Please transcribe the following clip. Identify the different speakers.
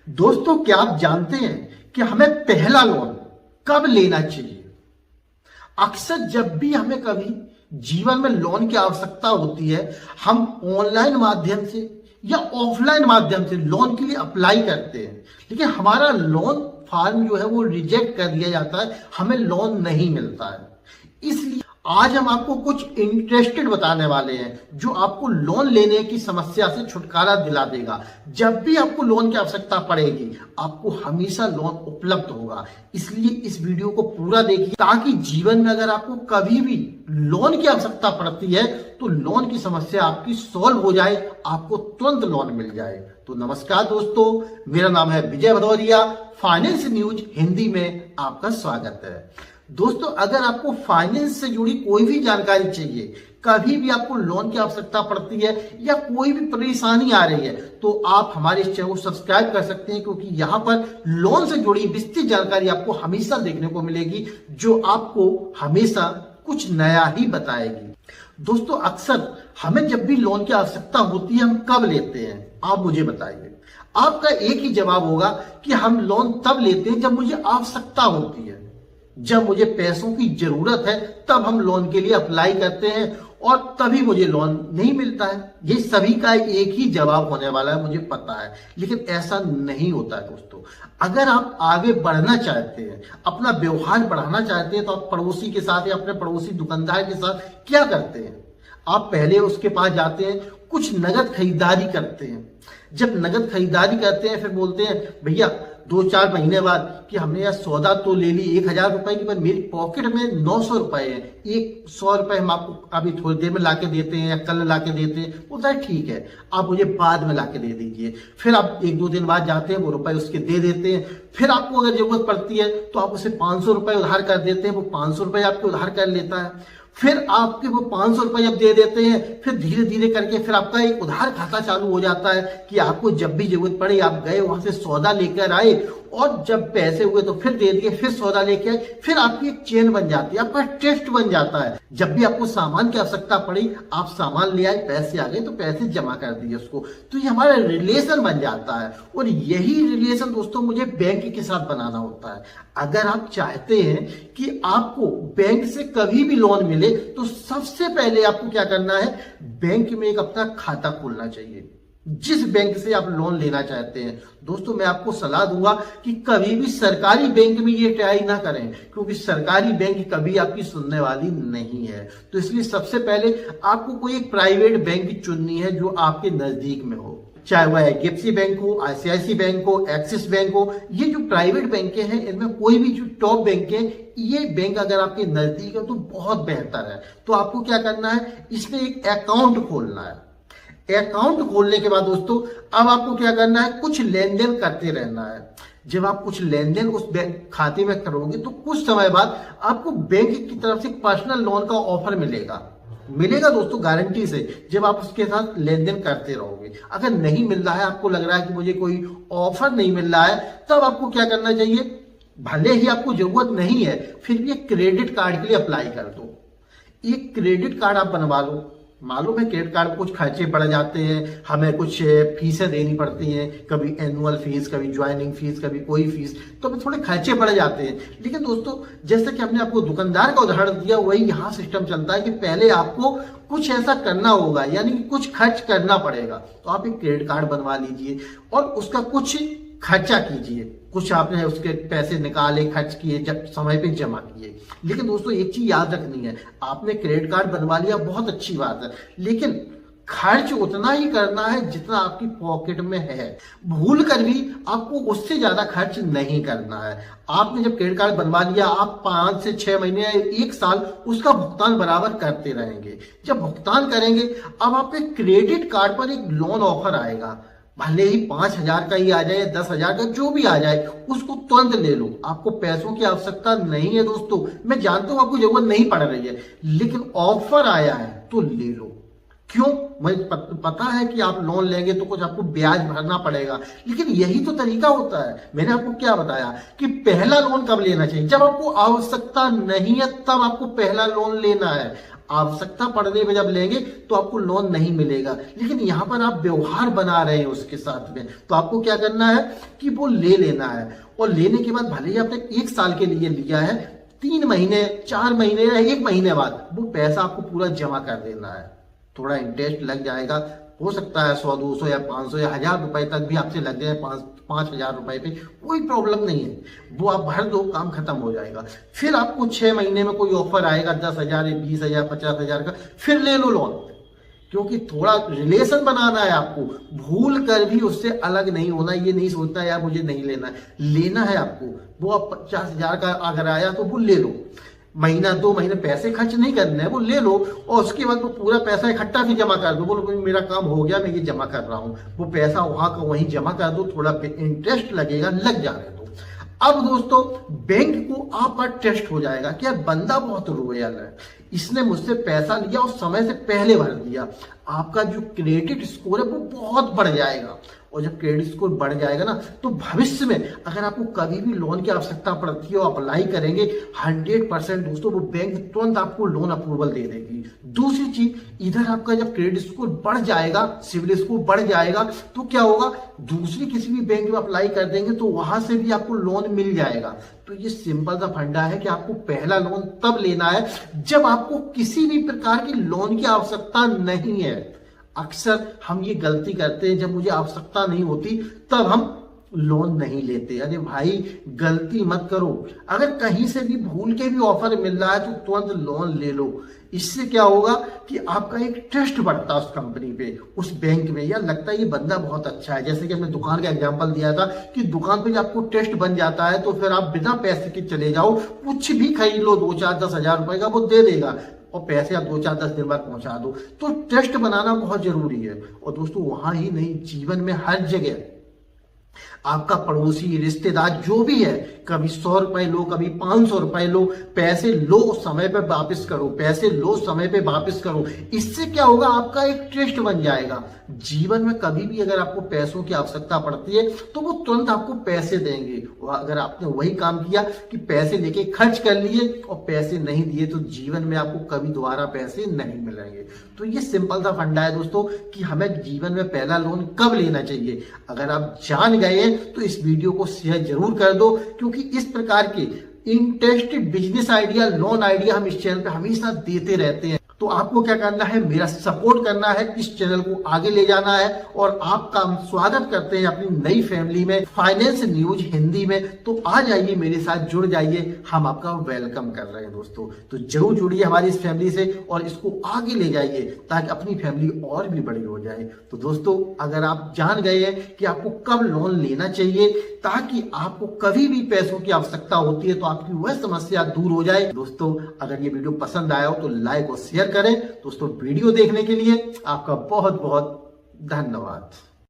Speaker 1: दोस्तों, क्या आप जानते हैं कि हमें पहला लोन कब लेना चाहिए? अक्सर जब भी हमें कभी जीवन में लोन की आवश्यकता होती है, हम ऑनलाइन माध्यम से या ऑफलाइन माध्यम से लोन के लिए अप्लाई करते हैं, लेकिन हमारा लोन फॉर्म जो है वो रिजेक्ट कर दिया जाता है, हमें लोन नहीं मिलता है। इसलिए आज हम आपको कुछ इंटरेस्टेड बताने वाले हैं जो आपको लोन लेने की समस्या से छुटकारा दिला देगा। जब भी आपको लोन की आवश्यकता पड़ेगी, आपको हमेशा लोन उपलब्ध होगा। इसलिए इस वीडियो को पूरा देखिए ताकि जीवन में अगर आपको कभी भी लोन की आवश्यकता पड़ती है तो लोन की समस्या आपकी सॉल्व हो जाए, आपको तुरंत लोन मिल जाए। तो नमस्कार दोस्तों, मेरा नाम है विजय भदौरिया। फाइनेंस न्यूज हिंदी में आपका स्वागत है। दोस्तों, अगर आपको फाइनेंस से जुड़ी कोई भी जानकारी चाहिए, कभी भी आपको लोन की आवश्यकता पड़ती है या कोई भी परेशानी आ रही है, तो आप हमारे इस चैनल को सब्सक्राइब कर सकते हैं, क्योंकि यहाँ पर लोन से जुड़ी विस्तृत जानकारी आपको हमेशा देखने को मिलेगी जो आपको हमेशा कुछ नया ही बताएगी। दोस्तों, अक्सर हमें जब भी लोन की आवश्यकता होती है, हम कब लेते हैं? आप मुझे बताइए। आपका एक ही जवाब होगा कि हम लोन तब लेते हैं जब मुझे आवश्यकता होती है, जब मुझे पैसों की जरूरत है, तब हम लोन के लिए अप्लाई करते हैं और तभी मुझे लोन नहीं मिलता है। ये सभी का एक ही जवाब होने वाला है, मुझे पता है, लेकिन ऐसा नहीं होता है। दोस्तों, अगर आप आगे बढ़ना चाहते हैं, अपना व्यवहार बढ़ाना चाहते हैं, तो आप पड़ोसी के साथ या अपने पड़ोसी दुकानदार के साथ क्या करते हैं? आप पहले उसके पास जाते हैं, कुछ नगद खरीदारी करते हैं। जब नगद खरीदारी करते हैं, फिर बोलते हैं भैया 2-4 महीने बाद कि हमने यार सौदा तो ले ली 1000 रुपए की, पर मेरी पॉकेट में 900 रुपए है, 100 रुपए हम आपको अभी थोड़ी देर में लाके देते हैं या कल लाके देते हैं। बोलता है ठीक है, आप मुझे बाद में लाके दे दीजिए। फिर आप 1-2 दिन बाद जाते हैं, वो रुपए उसके दे देते हैं। फिर आपको अगर जरूरत पड़ती है तो आप उसे 500 रुपए उधार कर देते हैं, वो 500 रुपए आपके उधार कर लेता है। फिर आपके वो 500 रुपए जब दे देते हैं, फिर धीरे धीरे करके फिर आपका एक उधार खाता चालू हो जाता है कि आपको जब भी जरूरत पड़े आप गए, वहां से सौदा लेकर आए और जब पैसे हुए तो फिर दे दिए, फिर सौदा लेके आए। फिर आपकी एक चेन बन जाती है, आपका टेस्ट बन जाता है। जब भी आपको सामान की आवश्यकता पड़ी, आप सामान ले आए, पैसे आ गए तो पैसे जमा कर दिए उसको। तो ये हमारा रिलेशन बन जाता है और यही रिलेशन दोस्तों मुझे बैंक के साथ बनाना होता है। अगर आप चाहते हैं कि आपको बैंक से कभी भी लोन मिले, तो सबसे पहले आपको क्या करना है? बैंक में एक अपना खाता खोलना चाहिए। जिस बैंक से आप लोन लेना चाहते हैं, दोस्तों मैं आपको सलाह दूंगा कि कभी भी सरकारी बैंक में ये ट्राई ना करें, क्योंकि सरकारी बैंक कभी आपकी सुनने वाली नहीं है। तो इसलिए सबसे पहले आपको कोई एक प्राइवेट बैंक चुननी है जो आपके नजदीक में हो, चाहे वह एचडीएफसी बैंक हो, आईसीआईसी बैंक हो, एक्सिस बैंक हो। ये जो प्राइवेट बैंक हैं, इनमें कोई भी जो टॉप बैंक है, ये बैंक अगर आपके नजदीक है तो बहुत बेहतर है। तो आपको क्या करना है? इसमें एक अकाउंट खोलना है। अकाउंट खोलने के बाद दोस्तों अब आपको क्या करना है? कुछ लेन देन करते रहना है। जब आप कुछ लेन देन उस बैंक खाते में करोगे तो कुछ समय बाद आपको बैंक की तरफ से पर्सनल लोन का ऑफर मिलेगा दोस्तों, गारंटी से, जब आप उसके साथ लेन देन करते रहोगे। अगर नहीं मिल रहा है, आपको लग रहा है कि मुझे कोई ऑफर नहीं मिल रहा है, तब आपको क्या करना चाहिए? भले ही आपको जरूरत नहीं है, फिर भी एक क्रेडिट कार्ड के लिए अप्लाई कर दो। एक क्रेडिट कार्ड आप बनवा लो। मालूम है क्रेडिट कार्ड में कुछ खर्चे बढ़ जाते हैं, हमें कुछ फीसें देनी पड़ती हैं, कभी एनुअल फीस, कभी ज्वाइनिंग फीस, कभी कोई फीस, तो हमें थोड़े खर्चे बढ़ जाते हैं। लेकिन दोस्तों, जैसे कि हमने आपको दुकानदार का उदाहरण दिया, वही यहाँ सिस्टम चलता है कि पहले आपको कुछ ऐसा करना होगा, यानी कि कुछ खर्च करना पड़ेगा। तो आप एक क्रेडिट कार्ड बनवा लीजिए और उसका कुछ खर्चा कीजिए। कुछ आपने उसके पैसे निकाले, खर्च किए, जब समय पे जमा किए। लेकिन दोस्तों एक चीज याद रखनी है, आपने क्रेडिट कार्ड बनवा लिया, बहुत अच्छी बात है, लेकिन खर्च उतना ही करना है जितना आपकी पॉकेट में है। भूल कर भी आपको उससे ज्यादा खर्च नहीं करना है। आपने जब क्रेडिट कार्ड बनवा लिया, आप 5 से 6 महीने या 1 साल उसका भुगतान बराबर करते रहेंगे। जब भुगतान करेंगे, अब आपके क्रेडिट कार्ड पर एक लोन ऑफर आएगा, भले ही 5000 का ही आ जाए, 10,000 का, जो भी आ जाए, उसको तुरंत ले लो। आपको पैसों की आवश्यकता नहीं है दोस्तों, मैं जानता हूं आपको जरूरत नहीं पड़ रही है, लेकिन ऑफर आया है तो ले लो। क्यों? मुझे पता है कि आप लोन लेंगे तो कुछ आपको ब्याज भरना पड़ेगा, लेकिन यही तो तरीका होता है। मैंने आपको क्या बताया कि पहला लोन कब लेना चाहिए? जब आपको आवश्यकता नहीं है, तब आपको पहला लोन लेना है। आवश्यकता पड़ने पे जब लेंगे तो आपको लोन नहीं मिलेगा। लेकिन यहाँ पर आप व्यवहार बना रहे हैं उसके साथ में, तो आपको क्या करना है कि वो ले लेना है। और लेने के बाद भले ही आपने 1 साल के लिए लिया है, 3 महीने 4 महीने या 1 महीने बाद वो पैसा आपको पूरा जमा कर देना है। थोड़ा इंटरेस्ट लग जाएगा, हो सकता है 100 200 या 500 या 1000 रुपए तक भी आपसे लग जाए, 5,000 रुपए पे कोई प्रॉब्लम नहीं है, वो आप भर दो, काम खत्म हो जाएगा। फिर आपको 6 महीने में कोई ऑफर आएगा 10,000 20,000 50,000 का, फिर ले लो लोन, क्योंकि थोड़ा रिलेशन बनाना है आपको। भूल कर भी उससे अलग नहीं होना, ये नहीं सोचना यार मुझे नहीं लेना है, लेना है आपको। वो आप 50,000 का अगर आया तो वो ले लो, महीना 2 महीने पैसे खर्च नहीं करने हैं, वो ले लो और उसके बाद वो पूरा पैसा इकट्ठा भी जमा कर दो। बोलो मेरा काम हो गया, मैं ये जमा कर रहा हूं, वो पैसा वहां का वहीं जमा कर दो, थोड़ा इंटरेस्ट लगेगा, लग जाने दो। अब दोस्तों बैंक को आप पर टेस्ट हो जाएगा कि यार बंदा बहुत रॉयल है, इसने मुझसे पैसा लिया और समय से पहले भर दिया। आपका जो क्रेडिट स्कोर है वो बहुत बढ़ जाएगा, और जब क्रेडिट स्कोर बढ़ जाएगा ना, तो भविष्य में अगर आपको कभी भी लोन की आवश्यकता पड़ती है, अप्लाई करेंगे 100% दोस्तों वो बैंक तुरंत आपको लोन अप्रूवल दे देगी। दूसरी चीज, इधर आपका जब क्रेडिट स्कोर बढ़ जाएगा, सिविल स्कोर बढ़ जाएगा, तो क्या होगा, दूसरी किसी भी बैंक में अप्लाई कर देंगे तो वहां से भी आपको लोन मिल जाएगा। तो ये सिंपल सा फंडा है कि आपको पहला लोन तब लेना है जब आपको किसी भी प्रकार की लोन की आवश्यकता नहीं है। अक्सर हम ये गलती करते हैं, जब मुझे आवश्यकता नहीं होती तब हम लोन नहीं लेते। अरे भाई गलती मत करो, अगर कहीं से भी भूल के भी ऑफर मिल रहा है तो तुरंत लोन ले लो। इससे क्या होगा कि आपका एक ट्रस्ट बढ़ता है उस कंपनी पे, उस बैंक में, या लगता है ये बंदा बहुत अच्छा है। जैसे कि हमने दुकान का एग्जांपल दिया था कि दुकान पे जब आपको ट्रस्ट बन जाता है तो फिर आप बिना पैसे के चले जाओ, कुछ भी खरीद लो, 2 4 10 हजार रुपए का वो दे देगा, और पैसे आप 2 4 10 दिन बाद पहुंचा दो। तो ट्रस्ट बनाना बहुत जरूरी है। और दोस्तों वहां ही नहीं, जीवन में हर जगह आपका पड़ोसी रिश्तेदार जो भी है, कभी 100 रुपए लो, कभी 500 रुपए लो, पैसे लो समय पे वापस करो, पैसे लो समय पे वापस करो। इससे क्या होगा, आपका एक ट्रस्ट बन जाएगा। जीवन में कभी भी अगर आपको पैसों की आवश्यकता पड़ती है तो वो तुरंत आपको पैसे देंगे। और अगर आपने वही काम किया कि पैसे लेके खर्च कर लिए और पैसे नहीं दिए, तो जीवन में आपको कभी दोबारा पैसे नहीं मिलेंगे। तो ये सिंपल सा फंडा है दोस्तों कि हमें जीवन में पहला लोन कब लेना चाहिए। अगर आप जान गए तो इस वीडियो को शेयर जरूर कर दो, क्योंकि इस प्रकार के interested business idea, loan idea हम इस चैनल पे हमेशा देते रहते हैं। तो आपको क्या करना है, मेरा सपोर्ट करना है, इस चैनल को आगे ले जाना है। और आपका हम स्वागत करते हैं अपनी नई फैमिली में, फाइनेंस न्यूज हिंदी में। तो आ जाइए, मेरे साथ जुड़ जाइए, हम आपका वेलकम कर रहे हैं दोस्तों। तो जरूर जुड़िए हमारी इस फैमिली से और इसको आगे ले जाइए ताकि अपनी फैमिली और भी बड़ी हो जाए। तो दोस्तों अगर आप जान गए हैं कि आपको कब लोन लेना चाहिए ताकि आपको कभी भी पैसों की आवश्यकता होती है तो आपकी वह समस्या दूर हो जाए। दोस्तों अगर ये वीडियो पसंद आया हो तो लाइक और शेयर करें। दोस्तों वीडियो देखने के लिए आपका बहुत बहुत धन्यवाद।